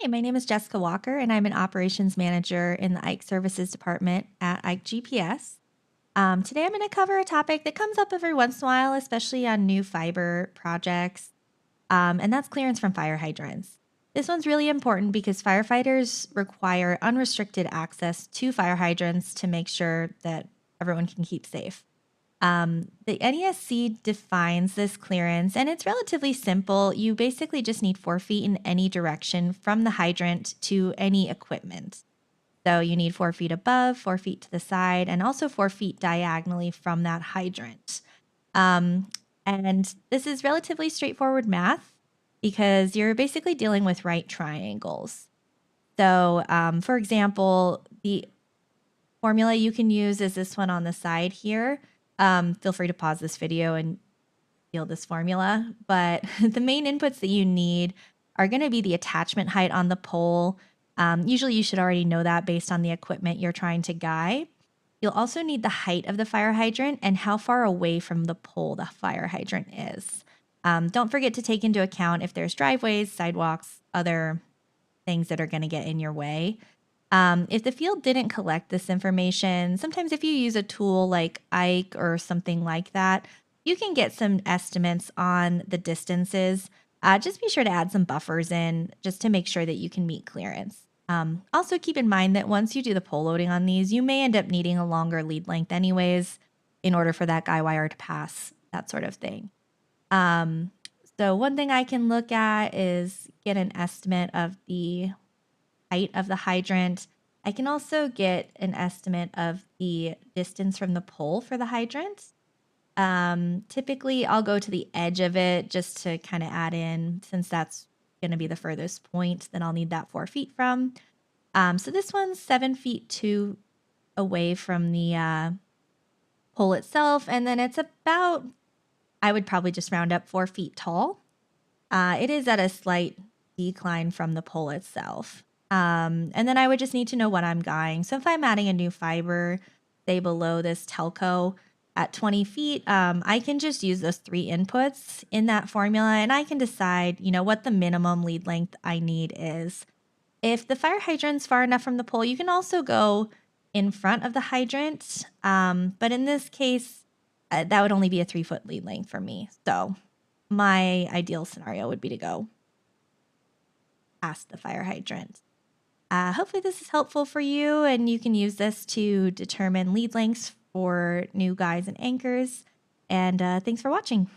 Hi, my name is Jessica Walker, and I'm an operations manager in the IKE Services Department at ikeGPS. Today, I'm going to cover a topic that comes up every once in a while, especially on new fiber projects, and that's clearance from fire hydrants. This one's really important because firefighters require unrestricted access to fire hydrants to make sure that everyone can keep safe. The NESC defines this clearance, and it's relatively simple. You basically just need 4 feet in any direction from the hydrant to any equipment. So you need 4 feet above, 4 feet to the side, and also 4 feet diagonally from that hydrant. Um, and this is relatively straightforward math because you're basically dealing with right triangles. So, for example, the formula you can use is this one on the side here. Feel free to pause this video and feel this formula. But the main inputs that you need are going to be the attachment height on the pole. Usually you should already know that based on the equipment you're trying to guy. You'll also need the height of the fire hydrant and how far away from the pole the fire hydrant is. Don't forget to take into account if there's driveways, sidewalks, other things that are going to get in your way. If the field didn't collect this information, sometimes if you use a tool like IKE or something like that, you can get some estimates on the distances. Just be sure to add some buffers in just to make sure that you can meet clearance. Also keep in mind that once you do the pole loading on these, you may end up needing a longer lead length anyways in order for that guy wire to pass, that sort of thing. So one thing I can look at is get an estimate of the height of the hydrant. I can also get an estimate of the distance from the pole for the hydrant. Typically, I'll go to the edge of it just to kind of add in, since that's going to be the furthest point, then I'll need that 4 feet from. So this one's 7 feet 2 away from the pole itself, and then it's about, I would probably just round up 4 feet tall. It is at a slight decline from the pole itself. And then I would just need to know what I'm guying. So if I'm adding a new fiber, say below this telco at 20 feet, I can just use those 3 inputs in that formula and I can decide, what the minimum lead length I need is. If the fire hydrant's far enough from the pole, you can also go in front of the hydrant. But in this case, that would only be a 3-foot lead length for me. So my ideal scenario would be to go past the fire hydrant. Hopefully this is helpful for you and you can use this to determine lead lengths for new guys and anchors. And thanks for watching.